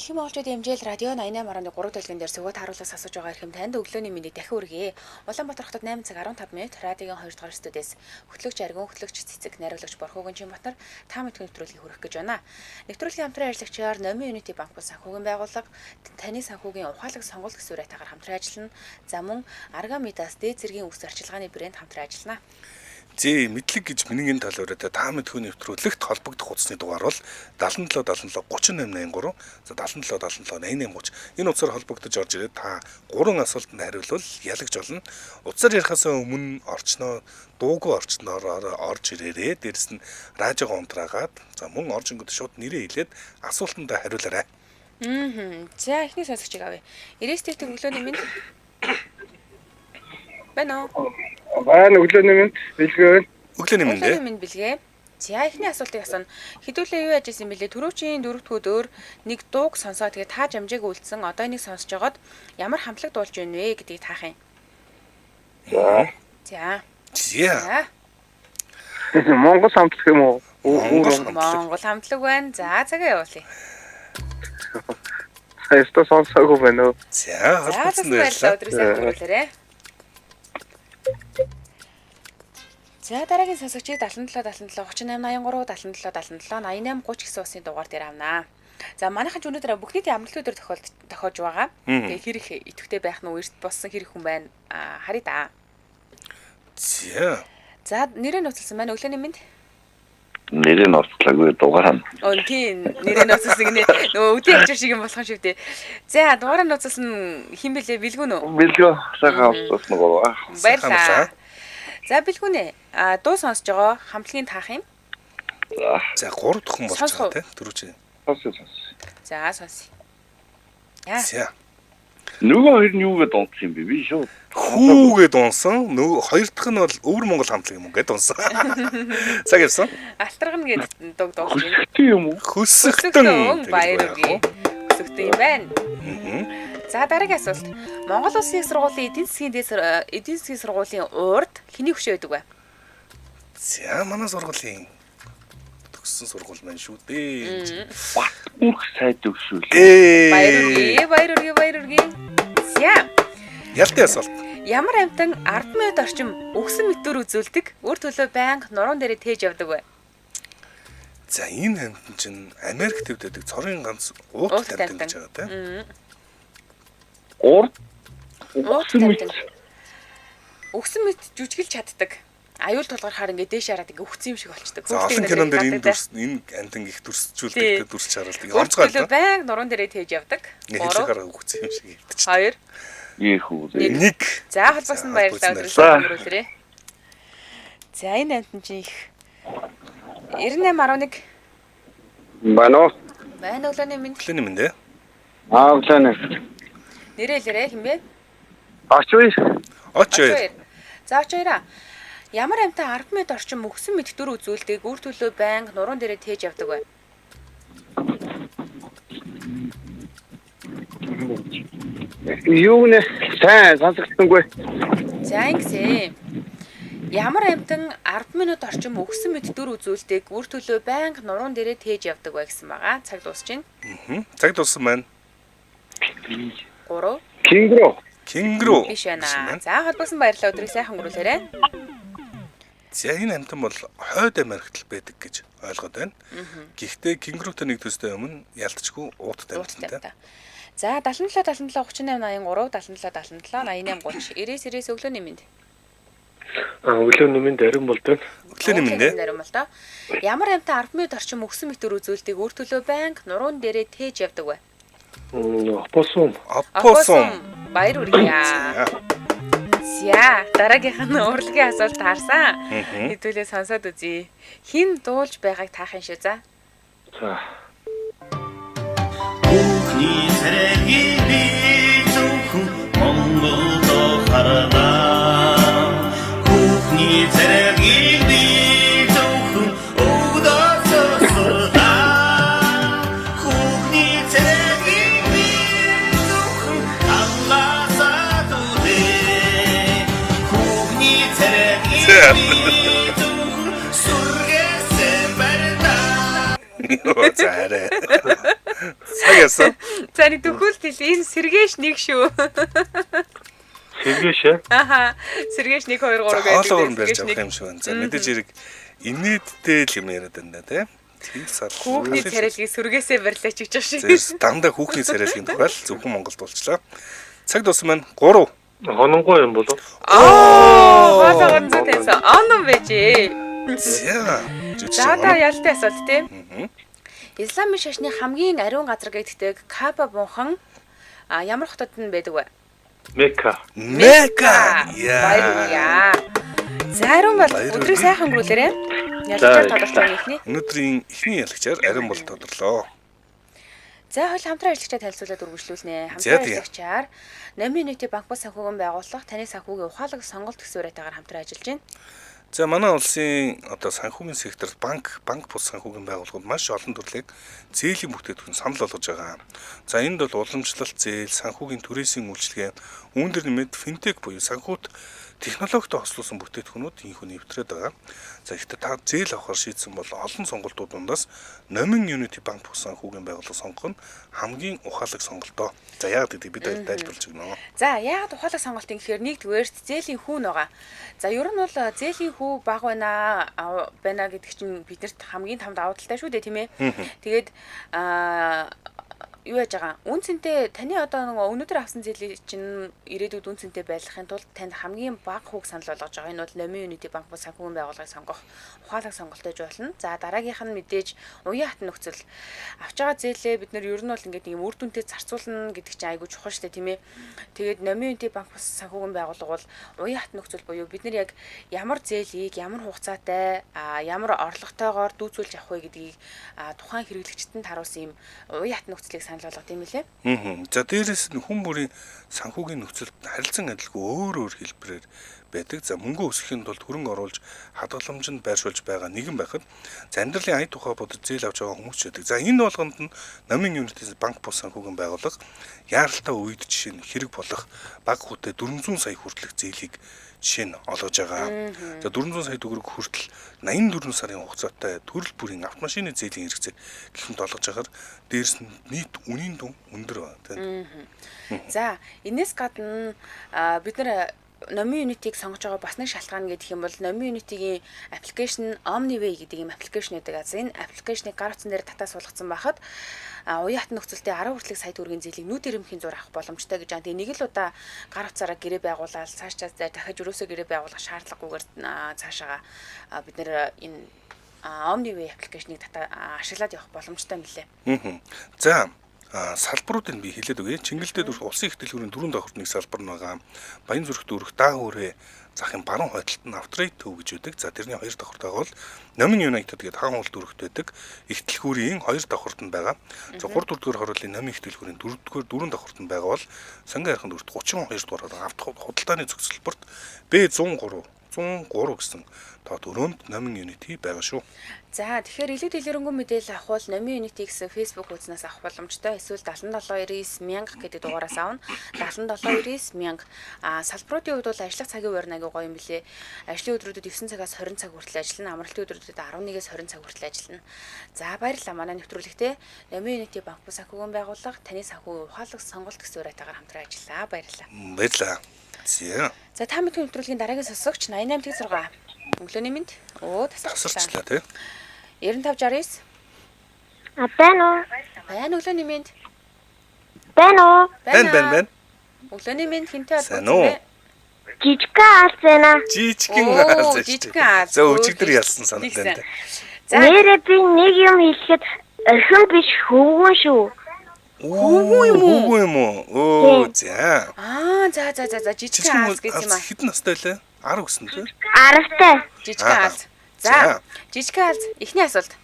Дэлхийн Монголчуудын хэмжээл радио 88.3 дэлгэн дээр сүгët харуулаас асууж байгаа хэрхэм танд өглөөний мэндийг дахин хүргэе. Улаанбаатар хотод 8 цаг 15 минут радиогийн 2 дугаар студиэс хөтлөгч Аргун, хөтлөгч Цэцэг, найруулагч Борхоогийн Чимбатар та мэдхэн нэвтрүүлгийг хүргэх гэж байна. Нэвтрүүлгийн хамтран ажиллагчаар Номын Unity банк бас санхүүгийн байгууллага, таны санхүүгийн ухаалаг сонголт гэсэн үрэйтаагаар хамтран ажиллана. За мөн Аргамидас дээд зэргийн үс зарчилгааны брэнд хамтран ажиллана. Зээ мэдлэг гэж миний энэ талаараа та мэдхүүн нэвтрүүлэгт холбогдох утасны дугаар бол 77 77 3883 за 77 77 8830 энэ утсаар холбогдож орж ирээд та 3 асуултанд хариулвал ялагч болно. Утсаар ярихаас өмнө орчноо дуугүй орчноор орж ирээрээ дээрэс нь радиогоо унтраагаад за мөн орж ингод шууд нэрээ хэлээд асуултанд хариулаарай. За эхний сонсогчийг авъя. 99 төгтөг өглөөний минь байна уу? Байна өглөөний минь бэлгээ. Өглөөний минь дээ. Өглөөний минь бэлгээ. За эхний асуултыг асууна. Хэдүүлээ юу яж исэн бэлээ? Түрүүчийн 4-р өдөр нэг дууг сонсоо тэгээ тааж амжааг үлдсэн. Одоо энийг сонсож байгаад ямар хамтлаг дуулж байна вэ гэдгийг таах юм. За. Монгол хамтлаг юм уу? Монгол хамтлаг байна. За цагаа явуулъя. Хайста сонсоогүй байна уу? За холбогдсон байлаа. Өдрөөс ахируулаарэ. За дараагийн сонсогчид 77 77 38 83 77 77 88 30 гэсэн усны дугаар дээр авнаа. За манайхан ч өнөөдөр бүх нийтийн амралтын өдөр тохиолж байгаа. Тэгээ хэрэг идэвхтэй байх нь эрт болсон хэрэг хүн байна. Харъя да. За нэрээ нууцлсан байна. Өглөөний минь. Нэрээ нууцлаагүй дугаар нь. Тийм нэрээ нууцлсан гинэ. Нөгөө үдийн ачаар шиг юм болох юм шиг дээ. За дугаар нууцлсан хин бэлээ бэлгүүн үү? Бэлгөө сайхан авсан нөгөө. Баярлалаа. За бэлгүүнэ. Дуу сонсож байгаа хамтлагийн таах юм. За 3 дахь хүн болж байгаа тийм дөрвч. За сонсъё. За. Нөгөө хоёр нь юугээд дунсан юм бэ? Би шууд хүүгээд дунсан. Нөгөө хоёр дахь нь бол өвөр Монгол хамтлаг юм гээд дунсан. Цаг явсан. Алтарган гэдэг дуг дуусна. Хөсгтэн юм уу? Хөсгтэн. Баяр үргээ. Хөсгтэн юм байна. За дараагийн асуулт. Монгол Улсын их сургуулийн эдийн засгийн сургуулийн урд хэний хөшөө байдаг вэ? За манай сургуулийн төгссөн сургууль маань шүү дээ. Батмүрх сайд өгшүүл. Баяр үргээ. За. Ялтын асуулт. Ямар амтан 10 минут орчим өгсөн мэтүр үзүүлдэг, үр төлөө байнга нуруунд дээрээ тээж явдаг вэ? За энэ амтан чинь Америк төвд байдаг цорын ганц уут амтан гэж байгаа тийм. Өгсөн мэт жүжиглж чаддаг. Аюул тулгархаар ингээд дээш хараад ингээд өгсөн юм шиг болчдөг. Хүүхдийн кинонд энэ амтан их дүрсжүүлдэг дүрсч харуулдаг. Онцгой л байнга нуруунд дээрээ тээж явдаг. 3 өгсөн юм шиг2 хэвдэж. 1 За холбоосон баярлалаа өдрөөсөө өнгөрүүлээрэ. За энэ амтан чинь их 98.1 Байна уу? Байна өглөөний минь. Өглөөний минь дээ. Өглөөний. Нэрээ хэлээрэй хэм бэ? Очвэ. За очоораа. Ямар амтан 10 минут орчим өгсөн мэдтүр үзүүлдэг, үр төлөө байнга нуруунд дээрээ тээж явдаг вэ? Юу нэ сайн сонсогдсонгүй. За ингэсэн. Ямар амтан 10 минут орчим өгсөн мэдтүр үзүүлдэг, үр төлөө байнга нуруунд дээрээ тээж явдаг вэ гэсэн байгаа. Цаг дуусч байна. Цаг дууссан байна. 3 Кингру. Биш байна. За холбоосон баярлалаа өдрийг сайхан өнгөрүүлээрэй. За энэ амтан бол хойд Америкт байдаг гэж ойлгоод байна. Гэхдээ кингрутай нэг төстэй өмнө ялтчгүй ууттай амтантай. За 77 38 83 77 77 88 30 99 өглөөний минь. Өглөөний минь дарин болд байна. Өглөөний минь дээ. Ямар амтан 10 минут орчим өгсөн мэтүр үзүүлдэг, үр төлөө байнга нуруунд дээрээ тээж явдаг вэ? Опосум. Баяр үргээ. За дараагийнх нь урлагийн асуулт таарсан. Хэдүүлээ сонсоод үзье. Хин дуулж байгааг таах юм шүү за. Хүүхний цэрэгийг би зөвхөн Монголд харнаа. Хүүхний цэрэгийг би зөвхөн өгдөөсөөрдөө. Хүүхний цэрэгийг би зөвхөн Аллаасаа дуудээ. Хүүхний цэрэгийг би зөвхөн сүргээсээ барьдаа. Цагаасан. нэг төгөлт энэ Сэргээш нэг шүү. Сэргээш ээ. Аха. Сэргээш 1 2 3 гэдэг. Хоолоор нь барьж авах юм шиг байна. За мэдээж хэрэг инээдтэй л юм яриад байна те. Тийм сар. Хүүхний царилгийг сүргээсээ барьлаач гэж байна шиг. Зэрс дандаа хүүхний царайлгийн тухайл зөвхөн Монголд болчлаа. Цаг дууссан байна. 3. Хононгой юм болов. Хоолоор нь зэтсэн. Он байжээ. За. За ялтай асуулт тийм. Исламын шашны хамгийн ариун газар гэдэгтэй Каба бунхан ямар хотод нь байдаг вэ? Мекка. Баярлалаа. За ариун бол өдрийг сайхан өнгөрүүлээрэй. Ялагчаар тодорлоо ихний. Өнөөдрийн ихний ялагчаар ариун бол тодорлоо. За хоёул хамтран ажиллагчаа танилцуулаад үргэлжлүүлнэ. Хамтран ажиллагчаар Номын нийтийн банк бус санхүүгийн байгууллага таны санхүүгийн ухаалаг сонголт төсвөрөйтөөр хамтран ажиллаж байна. За манай улсын одоо санхүүгийн секторт банк бус санхүүгийн байгууллагууд маш олон төрлийн зээлийн бүтээгдэхүүн санал болгож байгаа. За энд бол уламжлалт зээл, санхүүгийн түрээсийн үйлчилгээ, үүн дээр нэмээд финтек буюу санхүүт технологитой хослуулсан бүтээгдэхүүнүүд ийхүү нэвтрээд байгаа. За ихтэй та зээл авахар шийдсэн бол олон сонголтууд дундаас Номын Unity банк бус санхүүгийн байгууллага сонгох нь хамгийн ухаалаг сонголтоо. За яагаад гэдэг бид хоёр тайлбарлаж өгнө. За яагаад ухаалаг сонголт юм гэхээр нэгдүгээр зээлийн хүү байгаа. За ер нь бол зээлийн хүү бага байна гэдэг чинь биднэрт хамгийн том давуу талтай шүү дээ тийм ээ. Тэгээд юу яаж байгаа үн цэнтэй таны одоо нөгөө өнөөдөр авсан зээлийн чинь ирээдүйд үн цэнтэй байлгахын тулд танд хамгийн бага хүүг санал болгож байгаа. Энэ бол Номын Unity банк бус санхүүгийн байгууллагыг сонгох ухаалаг сонголт гэж болно. За дараагийнх нь мэдээж уян хатан нөхцөл авч байгаа зээлээ бид нэр ер нь бол ингээд нэг үр дүнтэй зарцуулна гэдэг чинь айгүй чухал шүү дээ тийм ээ. Тэгээд Номын Unity банк бус санхүүгийн байгууллага бол уян хатан нөхцөл буюу бид нар яг ямар зээлийг ямар хугацаатай ямар орлоготойгоор дүүцүүлж авах вэ гэдгийг тухайн хэрэглэгчдэд харуулсан юм уян хатан нөхцөлийг болгох тийм үлээ. За дээрээс нь хүн бүрийн санхүүгийн нөхцөлд харилцан адилгүй өөр хэлбэрээр байдаг. За мөнгө өсгөхийн тулд хөрөнгө оруулж хадгаламжинд байршуулж байгаа нэгэн байхад за амьдралын ая тухай бодож зээл авч байгаа хүмүүс ч байдаг. За энэ болгонд нь Номын Unity банк бус санхүүгийн байгууллага яаралтай үед жишээ нь хэрэг болох бага хүүтэй 400 сая хүртэлх зээлийг жишээ нь олгож байгаа. За 400 сая төгрөг хүртэл 84 сарын хугацаатай төрөл бүрийн автомашины зээлийн хэрэгцээг гихмит олгож агаар дээрс нь нийт үнийн дүн өндөр байна тийм. За энэс гадна бид нар Номын Unity-г сонгож байгаа бас нэг шалтгаан гэдэг юм бол Номын Unity-гийн аппликейшн OmniWay гэдэг юм аппликейшн байдаг. За энэ аппликейшнийг гар утсан дээр татаа суулгацсан байхад уян хатан нөхцөлтэй 10 хүртэлх сая төгрөгийн зээлийг нүд ирэмхийн зур авах боломжтой гэж байна. Тэгээ нэг л удаа гар утсаараа гэрээ байгуулаад цаашдаа дахиж өрөөсөө гэрээ байгуулах шаардлагагүйгээр цаашаага бид нэр энэ OmniWay аппликейшнийг ашиглаад явах боломжтой юм лээ. За салбаруудыг би хэлээд өгье. Чингэлдээ дүүрэх улсын их дэлгүүрийн 4 давхарт нэг салбар нь байгаа. Баян зүрх дүүрэх даа хүрээ захын баруун хойдолд нь автрейт төв гэж байдаг. За тэрний 2 давхарт байгаа бол Номын United гэдэг хаан уул дүүрэгт байдаг. Их дэлгүүрийн 2 давхарт нь байгаа. За 3 дугаар хорлын Номын их дэлгүүрийн 4 давхарт нь байгаа бол Сангийн архын дүрт 32 дугаар авто худалдааны зөвсөлбөрт B103 гэсэн тоод өрөөнд Номын Unity байгаа шүү. За тэгэхээр илүү дэлгэрэнгүй мэдээлэл авах бол Номын Unity гэсэн Facebook хуудаснаас авах боломжтой. Эсвэл 7799 гэдэг дугаараас авна. 7799 салбаруудын хувьд бол ажиллах цагийн хуваар аягүй гоё юм билэ. Ажлын өдрүүдэд 9 цагаас 20 цаг хүртэл ажиллана. Амралтын өдрүүдэд 11-ээс 20 цаг хүртэл ажиллана. За баярлалаа манай нэвтрүүлэгтээ Номын Unity банк бус санхүүгийн байгууллага таны санхүүгийн ухаалаг сонголт төсвөрөйтөөр хамтран ажиллаа. Баярлалаа. Баярлалаа. За та мэдхийн нэвтрүүлгийн дараагийн сонсогч 88-6 өглөөний мэнд. Тасарчлаа тий. 9569. Байна уу? Байна өглөөний мэнд. Байна уу? Байна. Өглөөний мэнд хинтээ албагүй. Жижигхэн алс байна. Жижигхэн алс. За өчигдөр ялсан санагдана. Нэрээ би нэг юм хэлэхэд орхин биш хөвгөн шүү. Хөвгөн юм уу? За. За жижигхэн алс гэж юм аа. Хэдэн настай лээ? 10 гэсэн тий. 10-тай. Жижигхэн алс. За. Жижигхэн алс. Эхний асуулт.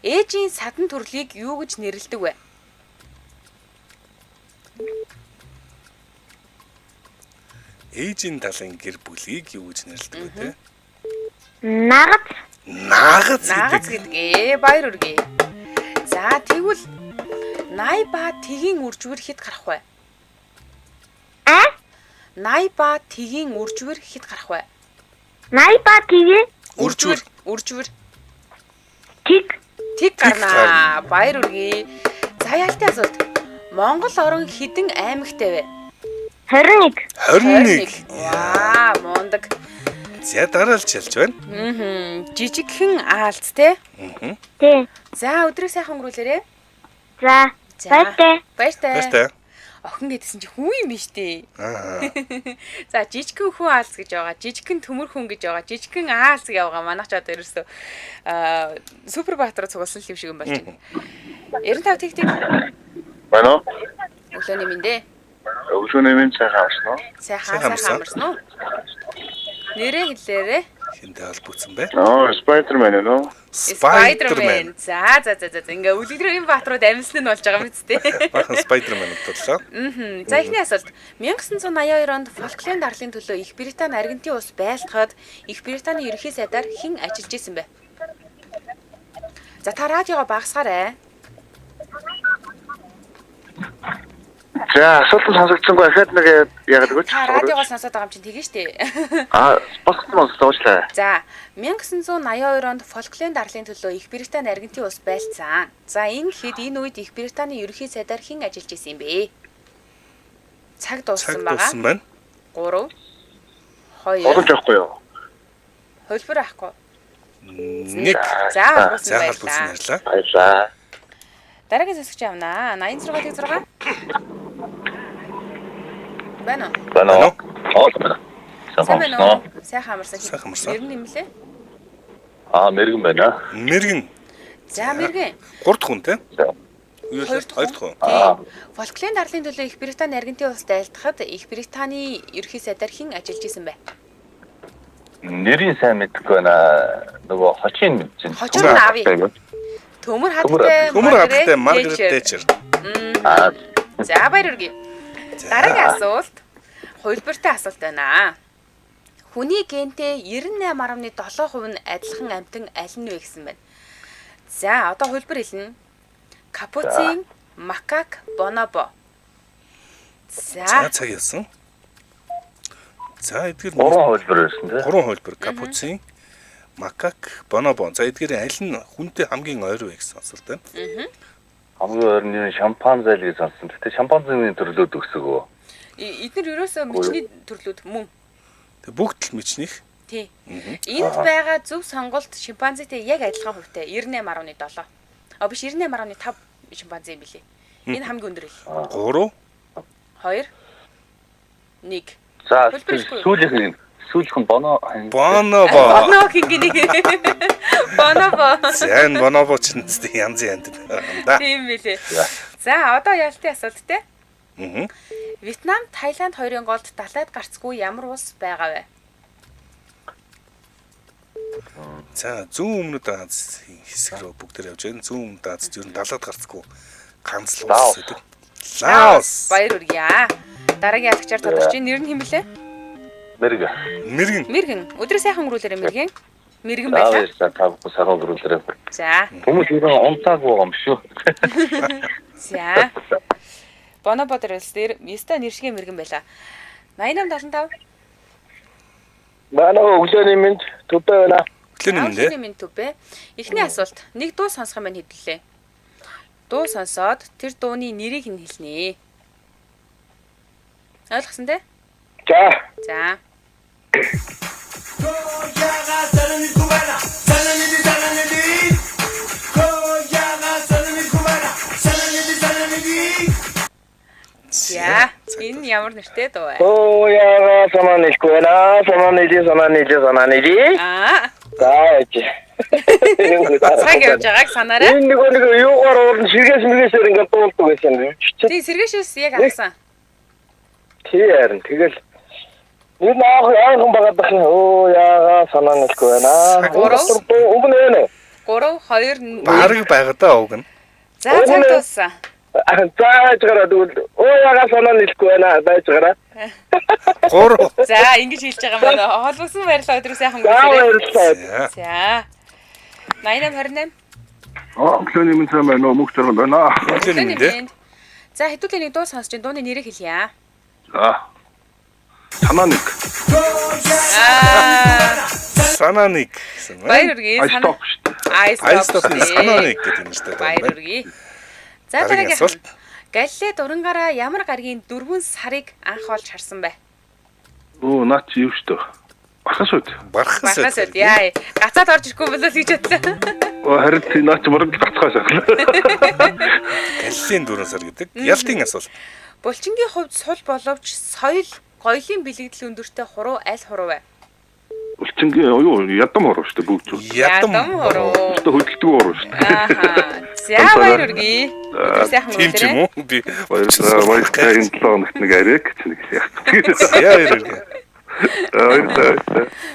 Ээжийн садан төрлийг юу гэж нэрлэдэг вэ? Ээжийн талын гэр бүлийг юу гэж нэрлэдэг вэ те? Наагац гэдэг. Баяр үргээ. За тэгвэл Най ба Тэгийн үржвэр хэд гарах вэ? Най ба Тэгийн үржвэр хэд гарах вэ? Най ба Тэгийн үржвэр Тэг гарнаа. Баяр үргээ. За ялтай асуулт. Монгол орон хэдэн аймагтай вэ? 21. 21. Ваа, мундаг. За дараалж ялж байна. Жижигхэн аалц те. Тий. За өдрөө сайхан өнгөрүүлээрэ. За. Баяртай. Баяртай. Баяртай. Охин гэдсэн чи хүн юм биш үү? Аа. За жижигхэн хүн аалц гэж байгаа. Жижигхэн төмөр хүн гэж байгаа. Жижигхэн аалц гэж байгаа. Манайх ч одоо ерөөсөө супер баатар цугулсан юм шиг юм болж байна. 95 тэг. Байна уу? Өглөөний мэндэ. Өглөөний минь сайхан амарсан уу? Сайхан амарсан уу? Нэрээ хэлээрэ. Хинтээ холбогдсон бай. Spider-Man уу? Spider-Man. За. Ингээ үлгэрийн баатрууд амьсан нь болж байгаа юм үсттэй. Бахан Spider-Man бодлоо. За эхний асуулт. 1982 онд Фолкленд арлын төлөө Их Британи Аргентин улс байлгахад Их Британий ерөнхий сайдаар хэн ажиллаж исэн бэ? За та радиогоо багасгаарай. За, асуулт нь сонсогдсонгүй ахаад нэг яагаад гэвэл Та радиогоо сонсоод байгаа юм чинь тэгэн штэ. босгосон уучлаа. За 1982 онд Фолкленд арлын төлөө Их Британи Аргентин улс байлцсан. За ингэхэд энэ үед Их Британий ерөнхий сайдаар хэн ажиллаж исэн юм бэ? Цаг дууссан Дууссан байгаа. байна. 3 Олж 2 авахгүй юу? хөлбөр авахгүй. 1. За За холбогдсон холбогдсон баярлаа. ярьлаа. Баярлаа. Дараагийн сонсогч явнаа. 86-6. Байна уу? Байна уу? Байна. Сайн байна уу? Сайхан амарсан. Сайхан амарсан. Ер нь юм лээ. Мэргэн байна. Мэргэн За мэргэн. 3 дахь хүн те. Юу Хоёр вэ? дахь 2 дахь хүн. Тийм. Фолкленд арлын төлөө Их Британи Аргентин улсад айлтгахад Их Британий ерөнхий сайдаар хэн ажиллаж исэн бэ? Нэрийн сайн мэдгүй байна. Нөгөө хочийн мэдчихэв. Хочоор нь авъя. Төмөр хаттай Маргарет Thatcher. За баяр үргээ. Дараагийн асуулт. Хувилбартай асуулт байна. Хүний гентэй 98.7% нь адилхан амьтан аль нь вэ гэсэн байна. За одоо хувилбар хэлнэ. Капуцин, макак, бонобо. За цаг ялсан. За эдгээр 3 хувилбар байсан тийм. 3 хувилбар капуцин, макак, бонобо. За эдгээр аль нь хүнтэй хамгийн ойр вэ гэсэн асуулт байна. Хамгийн ойр нь шампанзе л гэж сонссон. Гэтэ шампанзены төрлөөд өсөгөө. Эдгээр ерөөсөө мичний төрлүүд мөн. Тэг бүгд л мичнийх. Тий. Энд байгаа зөв сонголт шимпанзетэй яг адилхан хувьтай 98.7. Биш 98.5 шимпанзе юм билий. Энэ хамгийн өндөр хэл. 3 2 1. За Хувилбар сүүлийнх нь боно. бонобо. Боно хингэнэ. Бонобо. За энэ бонобо ч нэстэй янз янз да. Тийм билий. За одоо ялтын асуулт те. Аа. Вьетнам, Таиланд хоёрын голд далайд гарцгүй ямар улс байгаа вэ? За зүүн өмнөд Аз хэсэг рүү бүгдээр явж байна. Зүүн өмнөд Азад ер нь далаад гарцгүй ганц л улс гэдэг. Лаос. Баяр хүргье. Дараагийн ялагчаар тодорч чинь нэр нь хэм блэ? Мэргэн. Мэргэн. Өдрөө сайхан өнгөрүүлээрэ мэргэн. Мэргэн байлаа. Сайхан өнгөрүүлээрэ. За. Хүмүүс ер нь унтаагүй юм шүү. За. Бонобо дээрс дээр Миста нэршгэ мэргэн байлаа. 8875. Манай өглөөний минь төбөө байна. Өглөөний Минь төбөө. Эхний асуулт. Нэг дуу сонсох юм байна хэвлээ. Дуу сонсоод тэр дууны нэрийг нь хэлнэ. Ойлгосон те? За. За. Энэ ямар нэртэй дуу вэ? Яга санаанихгүй байна. Аа. За. Цаг явж байгааг санаарай. Энэ нэг юугаар уурн сэргээс ингээд дуулдаг байсан. Тий, сэргээшээс яг авсан. Тий харин тэгэл энэ аахан багадах нь яга санаанихгүй байна. Угнаа нэ. 3 2 Бараг байгаа даа уг нь. За цаг дууссан. Заажгараа тэгвэл яга санаанихгүй байна. Байжгараа. 3. За ингэж хэлж байгаа маань холбогсон баярлалаа өдрөө сайхан өнгөрүүлээ. За. 8828. Өглөөний минь сайн байна уу? Мөнх зэрэг байна. Өглөөний минь. За хэдүүлээ нэг дуу сонсож чинь дууны нэрийг хэлье. За. Санааник. Санааник. Баяр үргээ. Айстоп. Айстоп. Санааник гэдэг юм шүү дээ. Баяр үргээ. За Дараагийн дараагийн асуулт. Галилей дурангаараа ямар гаргийн 4 сарыг анх олж харсан бэ? Оо наач юу штэ. Бархасууд. Бархас. Яа. Гацаад орж ирэхгүй болов л гэж бодлоо. Оо харин наач мөрөг тацхаас. Галилийн 4 сар гэдэг ялтын асуулт. Булчингийн хувьд сул боловч соёл гоёлын бэлэгдэл өндөртэй хуруу аль хуруу вэ? Улчингийн юу ядам оров штэ бүгд. Ядам хуруу. Тэ хөдөлдөг оров штэ. Ааха. За баяр үргээ. Өдөр сайхан тийм ч юм уу? Би Баярлалаа. Энэ 7 хоногт нэг ариг ч нэг яах. яа ирээ.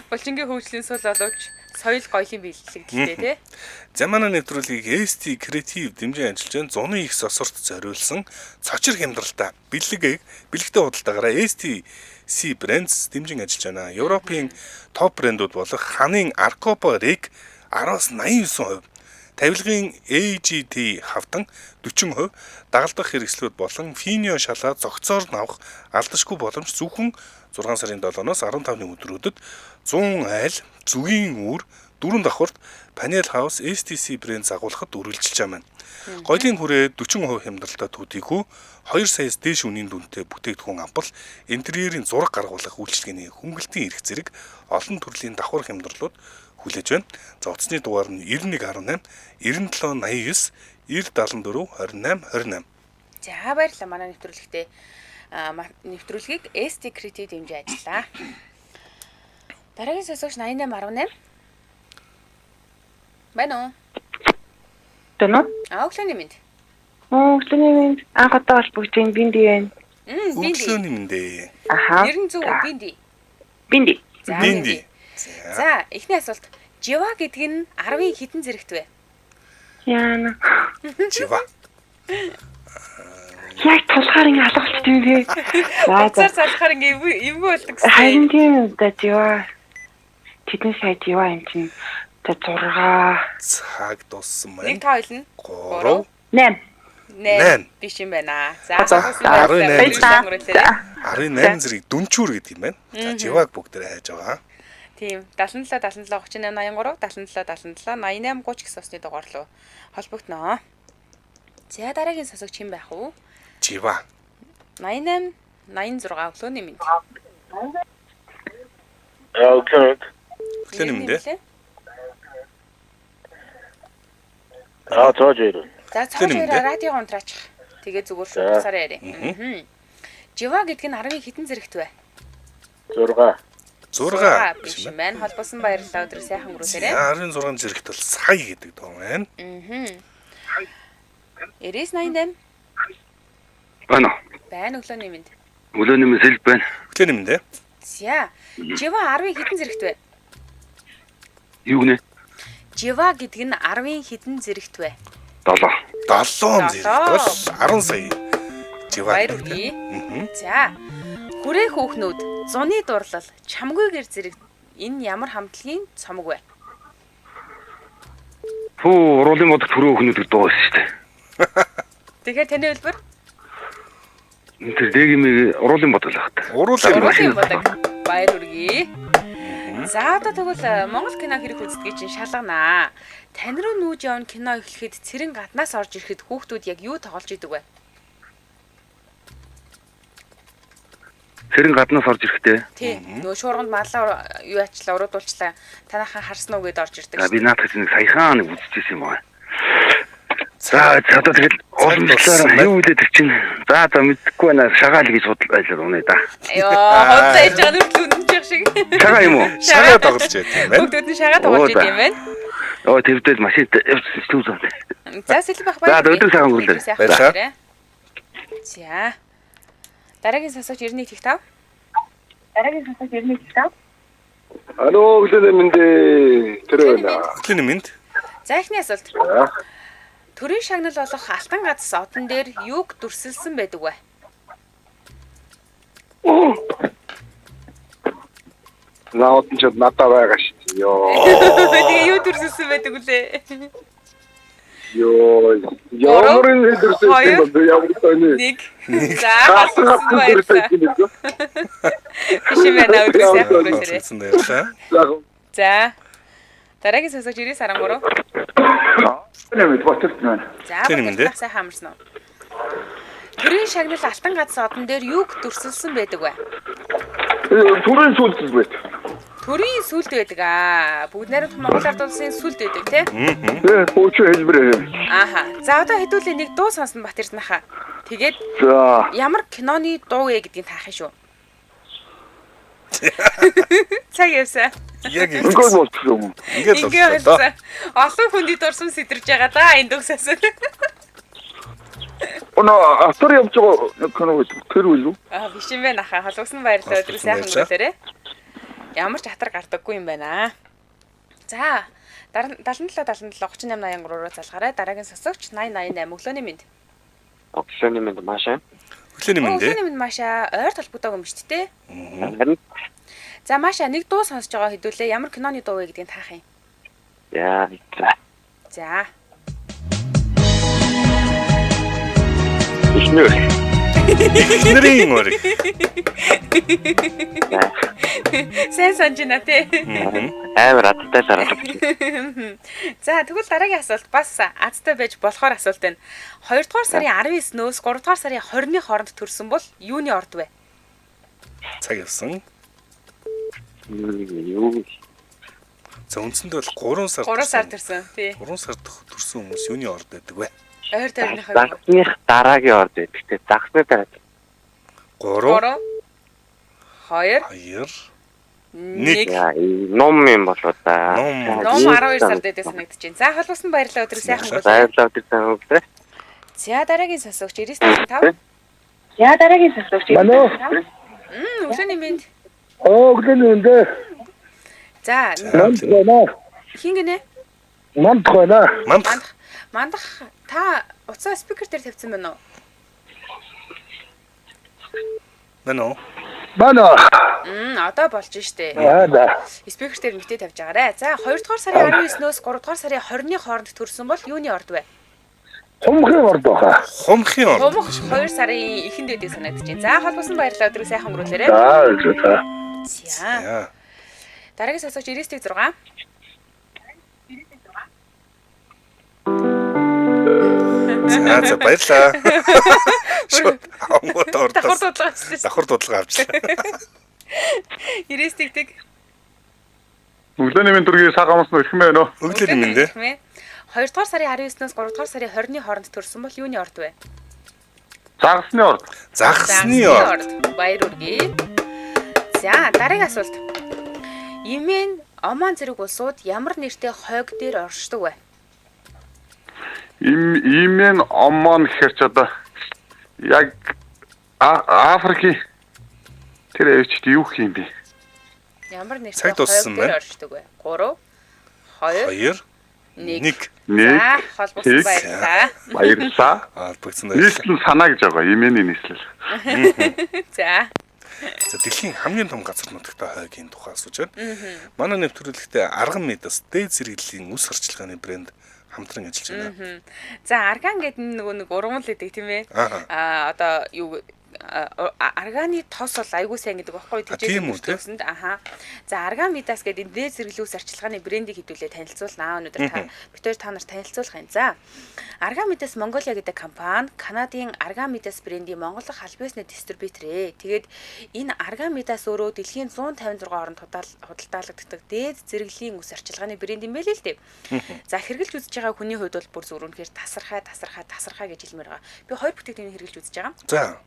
Булчингийн хөгжлийн сул боловч соёл гоёлын бэлгэлтэй тий. Замана нэвтрүүлгийг ST Creative дэмжин ажиллаж зуны их сосорт зориулсан цочир хямдралтай бэлэг бэлэгтэй худалдаагаараа STC Brands дэмжин ажиллаж байна. Европын топ брэндүүд болох Ханын Arcopa Reg 10-89%, тавилгын AGT хавтан 40%, дагалдах хэрэгслүүд болон Finio шалаа зогцоор навах алдашгүй боломж зөвхөн 6 сарын 7-оос 15-ны өдрүүдэд 100 айл, зүгийн үүр, 4 давхурт Panel House STC Brands агуулгад үргэлжилж байгаа маань. Гоёлын хүрээ 40% хямдралтай төдийгүй 2 саяас дээш үнийн дүнтэй бүтээгдэхүүн амбал интерьерийн зураг гаргуулах үйлчилгээний хөнгөлтийн эрх зэрэг олон төрлийн давхар хямдралууд хүлээж байна. За утасны дугаар нь 9118 9789 974 28 28. За баярлалаа манай нэвтрүүлэгтээ нэвтрүүлгийг ST Creative дэмжиж ажиллаа. Дараагийн сонсогч 8818. Байна уу? Тэнэ. Өглөөний мэнд. Өглөөний мэнд. Анх удаа холбогдсон Бинди байна. Бинди. Өглөөний мэндэ. Аха. Нэрн зөв Бинди. Бинди. За, Бинди. За, эхний асуулт. Жива гэдэг нь 10-ын хэдэн зэрэгт вэ? Яана. Жива. Яг тулахаар ингэ алгач тийм тий. Цаар залхаар ингэ эвгүй болдог гэсэн. Харин тийм да жива. Тэдний сая жива юм чинь. Тэ 6 Цаг дууссан Нэг байна. та ойлно. 3 8 биш юм байна. За, 18 18 зэрэг дүнчүүр гэдэг юм байна. За живаг бүгдээ хайж байгаа. Тийм 77 78 88 83 77 77 88 30 гэсэн усны дугаар руу холбогдноо. За дараагийн сонсогч хэн байх вэ? Жива. 88 86 өглөөний мэнд. Окей. Өглөөний мэндэ. Цоож ирэн. За цааш радио унтраач. Тэгээ зүгээр шууд яриа. Жива гэдэг нь 10-ын хэдэн зэрэгт вэ? 6. 6 биш юм байна. Холбосон баярлалаа өдөр сайхан өнгөрүүлээрэй. 16 зэрэгт бол сая гэдэг доо байна. 9988 Байна. байна өглөөний мэнд. Өглөөний мэнд сэлб байна. Өглөөний мэндэ. За жива 10-ын хэдэн зэрэгт вэ? Юу гинэ? Жива гэдэг нь 10-ын хэдэн зэрэгт вэ? 7. 7 зэрэгт бол 10 сая. Жива. Баяр үргээ. За хүрээ хөөхнүүд зуны дурлал чамгүйгээр зэрэг энэ ямар хамтлагийн цомог вэ? Хөө уруулын мод төрөө хөнөд дуусан шүү дээ. Тэгэхээр таны хэлбэр Тэр дээгмиг уруулын бод л багт. уруулын бодог. Баяр үргээ. За одоо тэгвэл Монгол кино хэрэг үздэг чинь шалганаа. Тань руу нүүж явна кино эхлэхэд цэрэн гаднаас орж ирэхэд хүүхдүүд яг юу тоглож идэг вэ? Цэрэн гаднаас орж ирэхтэй. Тий. Нөгөө шуурганд маллаа юу ачлаа уруудуулчлаа. Танайхан харсан уу гэд орж ирдэг. Би наадах чинь саяхан нэг үзчихсэн юм аа. За одоо тэгэл олончлаар юу үлээд чинь. За мэдхгүй байна. Шагаал гэж бодлоо унаа да. Йоо, хоцоо ээж байгаа нүртлүүнчих шиг. Шагаа юм уу? Шагаа тоглож байт юм байна. Бүгд нь шагаа тоглож идэв юм байна. Оо тэрдэл машин явчихсан шүү дээ. За сэлбэх бах баяр. За өдөр сайхан өнгөрүүлээ. Баярлалаа. За. Дараагийн сонсогч 9155. Алло, өглөөний мэндэ. Тэр байна. Өглөөний мэнд. За эхний асуулт. Төрийн шагнал болох алтан газс одон дээр юуг дүрсэлсэн байдаг вэ? Наот нь ч надад байгаа шүү. Йоо. Тэгээ юу дүрсэлсэн байдаг үлээ? Йоо. Ямарын хэлэрсэн юм ямар тань. Нэг. За хассан баярлалаа. Биш юм байна өдөр сайхан өнгөрүүлээрэй. Баярлалаа. За. Дараагийн сонсогч 9013. Нэмэт боцолт байна. За, сайхан амарсан уу? Төрийн шагнал алтан газар одон дээр юг дүрсэлсэн байдаг вэ? Төрийн сүлд байт. Төрийн сүлд байдаг аа. Бүгд найрамд Монгол ард улсын сүлд байдаг тий. Хуучин хэлбэр. Ааха. За одоо хэдүүлээ нэг дуу сонсон бат ирснэхаа. Тэгээд За. ямар киноны дуу вэ гэдгийг таах юм шүү. Цаг явсан. Яг Ингээд ингэ. болчихсон. Ингээд Ингээ болчихлоо. болсон. Олон хүндэд дурсам сэтэрж байгаа да энэ дүүсээс. Оноо автор явж байгаа кино тэр үү? Аа биш юм байна хаа. Холбосон баярлалаа өдрөө сайхан өнгөрөөрэй. Ямар ч хатар гардаггүй юм байна. За 77 38 83 руу залгаарай. Дараагийн сонсогч 8088 өглөөний мэнд. Өглөөний мэнд Маша. Өглөөний мэнд. Өглөөний мэнд Маша ойр толботойг юм шүү дээ. Харин За Маша нэг дуу сонсож байгаа хэдүүлээ. Ямар киноны дуу вэ гэдгийг таах юм. яа. За. Ихнэр. Эхнэрийн өрг. Сайн санжина тий. Амар адтай дараа. За тэгвэл дараагийн асуулт бас азтай байж болохоор асуулт байна. 2 дугаар сарын 19-нөөс 3 дугаар сарын 20-ны хооронд төрсөн бол юуны орд вэ? Цаг явсан. Юу. За үндсэндээ бол 3 сар. 3 сар төрсөн тий. 3 сард төрсэн хүмүүс юуны орд байдаг вэ? Ойр тойрны хоёр. Загсных дараагийн орд байдаг. Тэ загсны дараа. 3 2 2 1 Яа, ном юм болоо да. Ном. Ном 12 сард байдаг санагдаж байна. За холбосон баярлалаа өдрөө сайхан өнгөрөөрэй. Баярлалаа өдөр сайн өнгөрөөрэй. За дараагийн сонсогч 95. За дараагийн сонсогч. Манайо. Өглөөний мэнд. Өглөөний өндөө. За Манд байна. хин гинэ? Манд байна. Мандах та уцаа спикер дээр тавьсан байна уу? Нано. Бана. Одоо болж штэ. Да. Спикер дээр мэтээ тавьж байгаарэ. За 2 дугаар сарын 19-нөөс 3 дугаар сарын 20-ны хооронд төрсөн бол юуны орд вэ? Хумхын орд баха. Хумхын орд. Хумх 2 сарын эхэнд дэдэг санагдаж байна. За холбосон баярлалаа өдрөө сайхан өнгөрөөрэй. За. За. Яа. Дараагийн сонсогч 96. За баярлаа. Шот ангууд Давхар ордоос. дуудлага авчихсан. Давхар дуудлага авчлаа. 96. Өглөөний мэнд дүргийн сагамс нь ирхэн байна уу? Өглөөний мэнд ээ. 2 дугаар сарын 19-нөөс 3 дугаар сарын 20-ны хооронд төрсөн бол юуны орд вэ? Загсны орд. Загсны орд. Баяр үргээ. За дараагийн асуулт. Йемен, Оман зэрэг улсууд ямар нэртэй хойг дээр оршдог вэ? Имен Оман гэхэр ч одоо яг Африкийн тэр өвчт юу гэх юм бэ? Ямар нэртэй Цаг хойг дууссан дээр байна. оршдог вэ? 3 2 2 1 За холбосон Нэг. баярлалаа. Баярлалаа. албагцсан байна. Нийслэл санаа гэж байгаа. Имений нийслэл. За За дэлхийн хамгийн том газар нутагтай хойгийн тухай асууж байна. Манай нэвтрүүлэгтээ Арган Медас дээд зэрэглэлийн үс харчлагын брэнд хамтран ажиллаж байна. За арган гэдэг нэг ургамал гэдэг тийм ээ. Одоо юу арганы тос бол айгүй сайн гэдэг багхгүй тийм үү, төсөнд За арган медас гэдэг энэ дээд зэрэглүүлс арчилгааны брендийг хэдүүлээ танилцуулнаа. Өнөөдөр та нарт танилцуулах юм. За арган медас Монголиа гэдэг компани Канадын арган медас брендийн Монгол халбисны дистрибьютор ээ. Тэгээд энэ арган медас өөрөө дэлхийн 156 оронд худалдаалагддаг дээд зэрэглэлийн үс арчилгааны брэнд юм байл л дээ. За хэрэгжилж үзэж байгаа хүний хувьд бол бүр зүрхнээр тасархаа гэж хэлмээр байгаа. Би хоёр бүтээгдэхүүнийг хэрэгжилж үзэж байгаа. За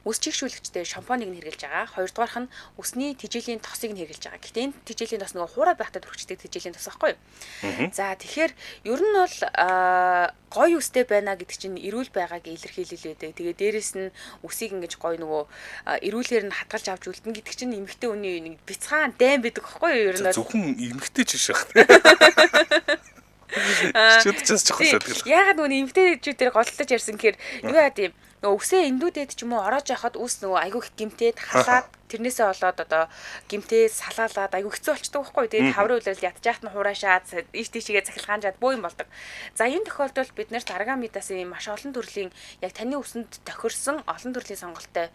Үс чигшүүлэгчтэй шампуныг нь хэрэгжилж байгаа. Хоёрдугаарх нь үсний тэжээлийн тосыг нь хэрэгжилж байгаа. Гэхдээ энэ тэжээлийн тос нөгөө хуурай байхдаа төрөгчдөг тэжээлийн тос байхгүй юу? За тэгэхээр ер нь бол гоё үстэй байна гэдэг чинь эрүүл байгааг илэрхийлэл байдаг. Тэгээ дээрэс нь үсийг ингэж гоё нөгөө эрүүлээр нь хатгалж авч үлдэн гэдэг чинь эмэгтэй хүний нэг бяцхан дайм байдаг байхгүй юу? Ер нь зөвхөн эмэгтэй ч биш байх. Чүдчээс чухал байдаг. Яагаад нөгөө эмэгтэйчүүдээр голлож ярьсан гэхээр юу яа гэм нөгөө үсээ эндүүдэд ч юм уу ороож яхад үс нөгөө айгүй их гимтээд халаад тэрнээсээ болоод одоо гимтээ салаалаад айгүй хэцүү болчдөг байхгүй. Тэгээд хаврын үйлрэл ядчихт нь хураашаад ийш тийшээ захилгаанжаад бөө юм болдог. За энэ тохиолдолд бид нарт арган медасын маш олон төрлийн яг таны үсэнд тохирсон олон төрлийн сонголттой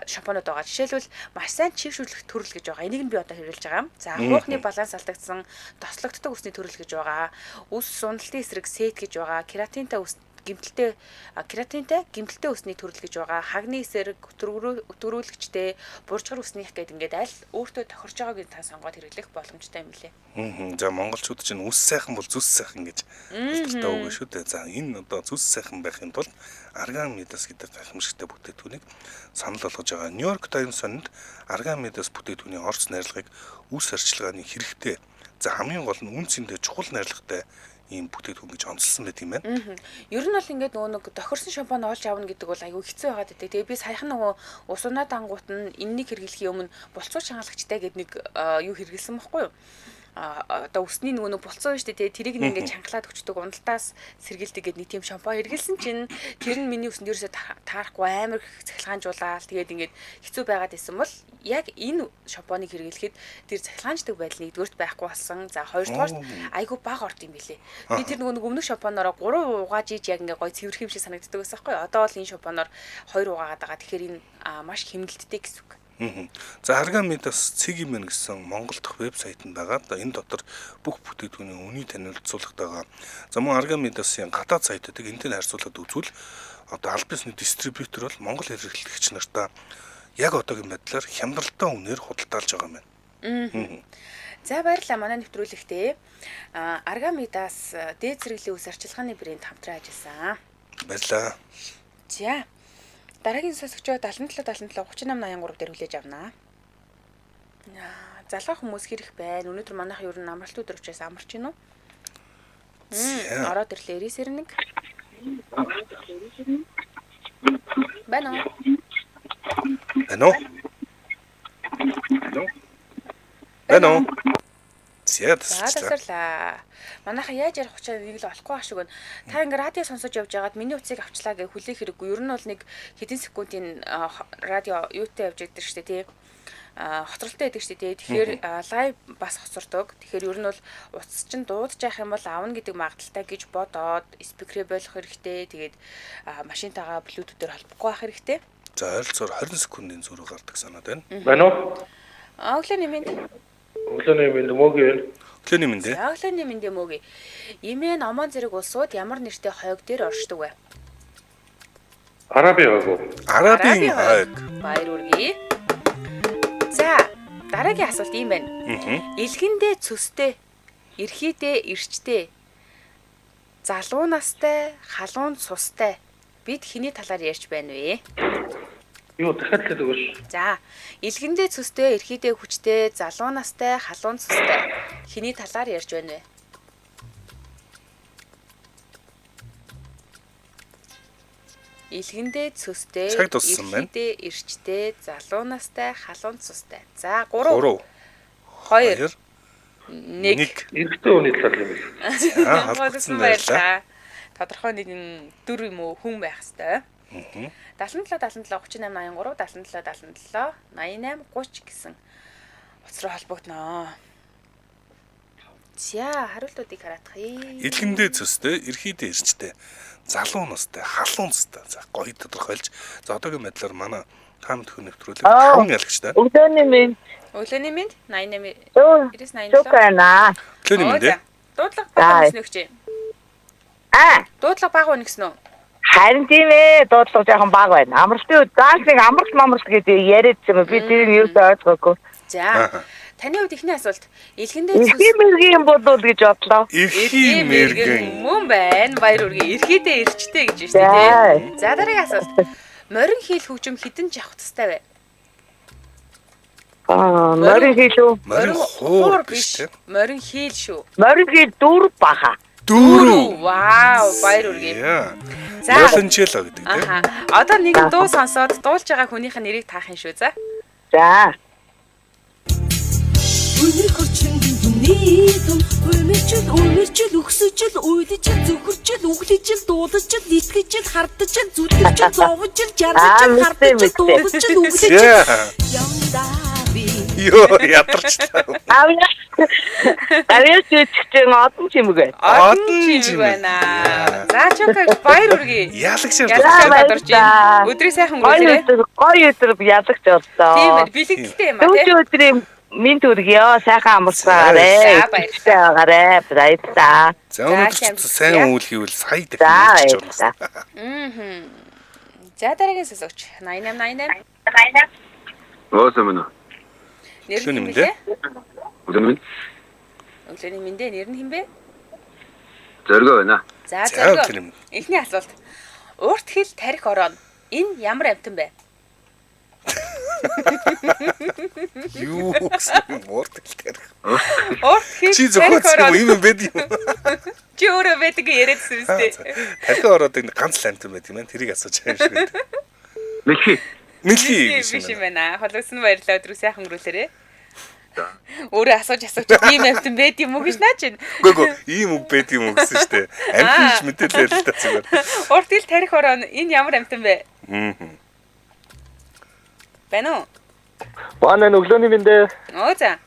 шампунууд байгаа. Жишээлбэл маш сайн чигшүүлэх төрөл гэж байгаа. Энийг нь би одоо хэрэглэж байгаа. За хуухны баланс алдагдсан тослогддог үсний төрөл гэж байгаа. Үс суналтын эсрэг сет гэж байгаа. Кератинтай үс гэмтэлтэй кератинтэй гэмтэлтэй үсний төрөл гэж байгаа. Хагны эсрэг, өтгөрүүлэгчтэй, буржгар үснийх гэдэг ингээд аль өөртөө тохирж байгааг та сонгоод хэрэглэх боломжтой юм лээ. За монголчууд чинь үс сайхан бол зүс сайхан гэж хэлдэг үг шүү дээ. За энэ одоо зүс сайхан байхын тулд Argan Midas гэдэг гайхамшигтай бүтээтгүүнийг санал болгож байгаа. Нью-Йорк Таймс сонинд Argan Midas бүтээтгүүний орц найрлагыг үс арчилгааны хэрэгтэй. За хамгийн гол нь үн цэндээ чухал найрлагатай ийм бүтээтгүүн гэж онцлсан байт юм байна. Ер нь бол ингээд нөгөө нэг тохирсон шампань олж авна гэдэг бол айгүй хэцүү байгаад байдаг. Тэгээ би саяхан нөгөө ус унаа дангуут нь энэнийг хэрэглэхийн өмнө булцууч хангалагчтай гэдэг нэг юу хэрэглэсэн байхгүй юу? Одоо үсний нөгөө булцуу шүү дээ. Тэрийг ингээд чангалаад өчтдөг уналтаас сэргийлдэг гэдэг нэг тийм шампань хэрэглэсэн чинь тэр нь миний үсэнд ерөөсөө таарахгүй амар цахилгаанжуулаад тэгээд ингээд хэцүү байгаад исэн бол яг энэ шампаныг хэрэглэхэд тэр цахилгаанждаг байдал нэгдүгээрт байхгүй болсон. За хоёрдугаар айгүй бага орд юм билэ. Би тэр нөгөө өмнөх шампанаараа 3 угааж ийж яг ингээд гой цэвэрх юм шиг санагддаг байсан байхгүй юу? Одоо бол энэ шампанаар 2 угаагаад байгаа. Тэгэхээр энэ маш хэмнэлттэй гэсэн үг. За Argan Midas цэг юм гэсэн Монгол дахь вебсайт нь байгаа. Энэ дотор бүх бүтээтгүүний үнийг танилцуулдаг байгаа. За мөн Argan Midas-ийн гадаад сайтуудыг энэтэй харьцуулаад үзвэл одоо аль бисны дистрибьютор бол Монгол хэрэглэгч нартаа яг одоогийн байдлаар хямдралтай үнээр худалдаалж байгаа юм байна. За баярлалаа манай нэвтрүүлэгтээ Argan Midas дээд зэрэглэлийн үс арчилгааны брэнд хамтран ажилласан. Баярлалаа. За дараагийн сонсогчдод 77 3883 дээр хүлээж авнаа. Залгаа хүмүүс хэрэг байна. Өнөөдөр манайх ер нь амралт өдөр учраас амарч гинөө. Ороод ирлээ 91. Бано. Тасарлаа. Манайха яаж ярих учраа нэг л олохгүй ах шиг байна. Та ингээ радио сонсож явж байгаад миний утсыг авчлаа гэж хүлээх хэрэггүй. Ер нь бол нэг хэдэн секундын радио юутай явж байдаг шүү дээ тий. Хоцролтой байдаг шүү дээ. Тэгэхээр лайв бас хоцордог. Тэгэхээр ер нь бол утас чинь дуудаж явах юм бол аавна гэдэг магадaltaй гэж бодоод спикерээ болох хэрэгтэй. Тэгээд машинтайгаа блютуутээр холбохгүй байх хэрэгтэй. За ойролцоогоор 20 секундын зураг гардаг санаад байна. Байна уу? Өглөөний мэнд. Өглөөний мэнд мөгийн. Өглөөний мэнд. Өглөөний мэнд мөгийн. Имэн Омон зэрэг улсууд ямар нэртэй хойг дээр оршдог вэ? Арабын хойг. Арабын хойг. Баяр үргээ. За, дараагийн асуулт ийм байна. Илгэндээ цөстэй, эрхийдээ эрчтэй, залуу настай, халуунд сустай бид хэний талаар ярьж байна вэ? Юу дахиад л өгөөш. За, илгэндээ цөстэй, эрхийдээ хүчтэй, залуу настай, халуунд сустай хэний талаар ярьж байна вэ? Илгэндээ цөстэй, эрхийдээ эрчтэй, залуу настай, халуунд сустай. За 3 2 1 Эрэгтэй хүний талаар юм биш. Халдсан байлаа. Тодорхой нэгэн дүр юм уу хүн байх хэвээр. 77 38 83 77 77 88 30 гэсэн утас руу холбогдноо. За хариултуудыг хараадахъя. Илгэндээ цөстэй, эрхийдээ эрчтэй, залуу настай, халуун настай. За гоё тодорхойлж. За одоогийн байдлаар манай таамт хүн нэвтрүүлэг 5 ялагчтай. Өглөөний мэнд. Өглөөний мэнд 88 Шукана. Өглөөний мэнд. Дуудлага баг үнэснэ өгч. Дуудлага баг үнэснэ үү? Харин тийм ээ, дуудлага жоохон бага байна. Амралтын үед ганц нэг амралт гэдэг яриад юм. Би тэрийг юу ч ойлгоогүй. За. Таны хувьд ихний асуулт илгэндээ эрхий мэргийн бодвол гэж бодлоо. Эрхий мэргэн мөн байна. Баяр үргээ. Эрхийдээ эрчтэй гэж байна шүү дээ. За дараагийн асуулт. Морин хийл хөгжим хідэн явах тастай вэ? Морин хийл үү? Морин хуур биш. Морин хийл шүү. Морин хийл дүүр баха. Дүүрүү. Вау, баяр үргээ. За. Яланчэла гэдэг тийм. Одоо нэгэн дуу сонсоод дуулж байгаа хүнийхээ нэрийг таах юм шүү. За. За. Өнөр хөрчингийн түнийдэн өмөрчл өмөрчл өгсөжл уйлжл зөвхөрчл өглөжл дуулажл итгэжл хардажл зүтгэжл зовжл жаргажл хардажл дуулажл өглөжл ямдаби Йоо ядарчлаа. Авьяас үчигчэн одон чимэг. Одон чимэг байна. За чока баяр үргээ. Ялагшаа гадарч байна. Өдрийг сайхан өнгөрөөрэй. Гоё өдөр ялагч боллоо. Тийм ээ, бэлэгдэлтэй юм аа тий. Өдрийн Минь төргийо сайхан амарцгаарэ. За, Баярлалаа. Баярлалаа. За өнөөдөр ч сайн үйл хийвэл сая дахин За, хэлж баярлалаа. байна. За дараагийн сонсогч 8888 Оосамна. нэр Өглөөний нь мэнд хэмбэ? Өглөөний Өглөөний мэндэ нэр нь хэмбэ? зөргөө байна. За За, зөв. өглөөний мэнд. Эхний асуулт. Урт хэл тарих орон энэ ямар амьтан бэ? Юу гэсэн урт хэлтэй. Урт хэл Чи тарих зөвхөн орон юм байд юм. чи өөрөө байдаг яриадсэн үстэй. Тархи ороод нэг ганц лантан байт юм байна. Тэрийг асууж байгаа юм шиг байна. Мэлхи. Мэлхий Биш биш юм юм байна. байна. Холгосон баярлалаа өдрөө сайхан өнгөрүүлээрэ. Өөрөө асууж ийм амьтан байд юм уу гэж наач байна. Үгүй ийм үг байд юм уу гэсэн шүү дээ. Амтнч мэдээлэл л та зүгээр. Урт хэл тарих орон энэ ямар амьтан бэ? Байна уу? Баана өглөөний мэндэ. Оо за.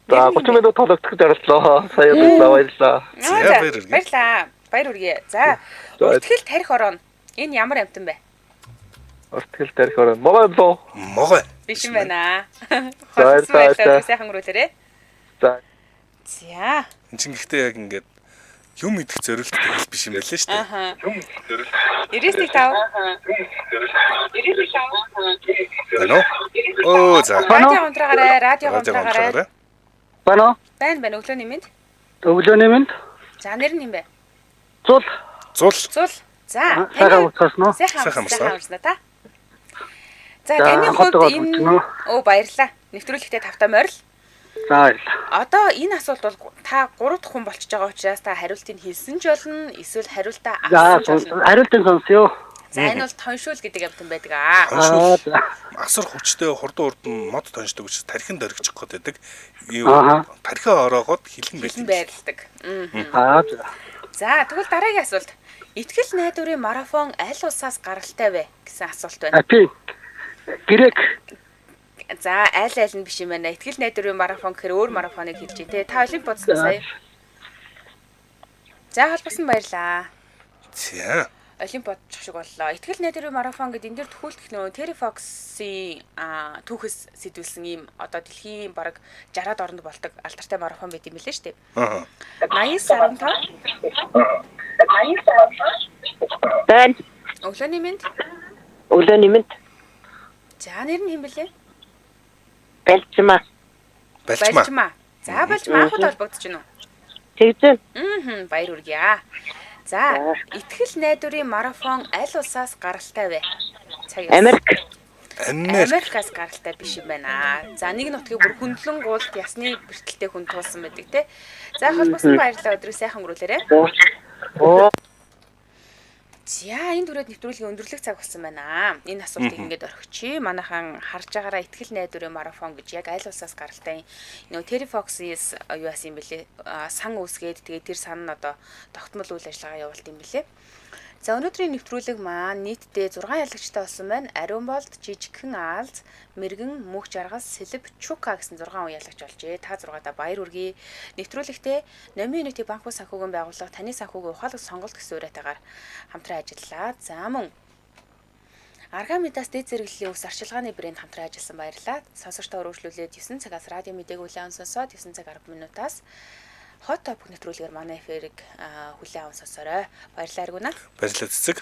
За 30 минут тоглогдох жаргаллаа. Сая баярлалаа. За баяр үргээ. баярлаа. Баяр үргээ. За урт хэл тарих орон энэ ямар амьтан бэ? Уртгал тарих орон. Могоо. Могой. Биш юм байна. За, Холгосон баярлалаа за. өдрөө сайхан өнгөрүүлээрэ. За. За. Энд чинь гэхдээ яг ингээд юм идэх зорилттой хэл биш юм байлээ шүү дээ. Аха. 99.5. Байна уу? Оо за. Радио унтраагаарай, радио Радио унтраагаарай. хамтраарай. Бано. Байна өглөөний мэнд. Өглөөний мэнд. За нэр нь юм бэ? Зул. Зул. Зул. За. Сайхан уцаасноо. Сайхан Сайхан амарсан. амарсан та. За За, таны хувьд хотод энэ болчихно. оо баярлаа. Нэвтрүүлэгтээ тавтаа морил. За баярлалаа. Одоо энэ асуулт бол та 3 дахь хүн болчихж байгаа учраас та хариултыг хэлсэн ч болно, эсвэл хариултаа За авсан ч болно. хариултыг сонсё. За энэ бол тоншуул гэдэг амтан байдаг аа. Аа за. Асар хүчтэй хурдан урдан мод тоншдог учраас тархинд оргичих гээд байдаг. Ааха. Тархиа ороогоод хилэн Хэлэн байдаг. байрладаг. Аа за. За тэгвэл дараагийн асуулт. Итгэл найдварын марафон аль улсаас гаралтай вэ гэсэн асуулт байна. Апи. Грек. За аль аль нь биш юм байна. Итгэл найдварын марафон гэхээр өөр марафоныг хэлж дээ. Та Олимпиадс сая. За холбосон баярлаа. За. Олимпиад шиг боллоо. Итгэл найдварын марафон гэдэг энэ дэр төхөөлтөх нөө Terry Fox-ийн түүхээс сэтүүлсэн ийм одоо дэлхийн бараг 60-аад оронд болдог алдартай марафон байт юм билээ шүү дээ. Аа. 89.5. Байна. Өглөөний мэнд. Өглөөний мэнд. За нэр нь хэм бэлээ? Балжмаа. Балчмаа. За Балжмаа анхуд холбогдож байна уу? Тэгзэн. Баяр үргээ. За итгэл найдварын марафон аль улсаас гаралтай вэ? Цагаас. Америк. Америкаас гаралтай биш юм байна. За нэг нутгийг бүр хөндлөн гуулт ясны бэртэлтэй хүн туулсан байдаг те. За холбосон баярлалаа өдрөө сайхан өнгөрүүлээрэ. Оо. За энэ түрээд нэвтрүүлгийн өндөрлөх цаг болсон байна. Энэ асуултыг ингээд орхичи. Манайхан харж байгаараа итгэл найдварын марафон гэж яг аль улсаас гаралтай нөө Terry Fox-ис юу яасан юм бэлээ? Сан үүсгээд тэгээд тэр сан нь одоо тогтмол үйл ажиллагаа явуулт юм бэлээ. За өнөөдрийн нэвтрүүлэг маань нийтдээ 6 ялагчтай болсон байна. Ариун болд, жижигхэн аалз, мэрэгэн, мөнх жаргал, сэлб, чука гэсэн 6 хүн ялагч болжээ. Та 6-ада баяр үргээ. Нэвтрүүлэгтээ Номын Unity банк бус санхүүгийн байгууллага таны санхүүгийн ухаалаг сонголт гэсэн уриатаагаар хамтран ажиллалаа. За мөн Аргамидас дэд зэрэглэлийн ус арчилгааны брэнд хамтран ажилласан баярлалаа. Сонсогчдоо өргөжлүүлээд 9 цагаас радио мэдээг хүлээн сонсоод 9 цаг 10 минутаас хот топ нэвтрүүлгээр манай эфирийг хүлээн аван сонсоорой. Баярлалаа Аргуна. Баярлалаа цэцэг.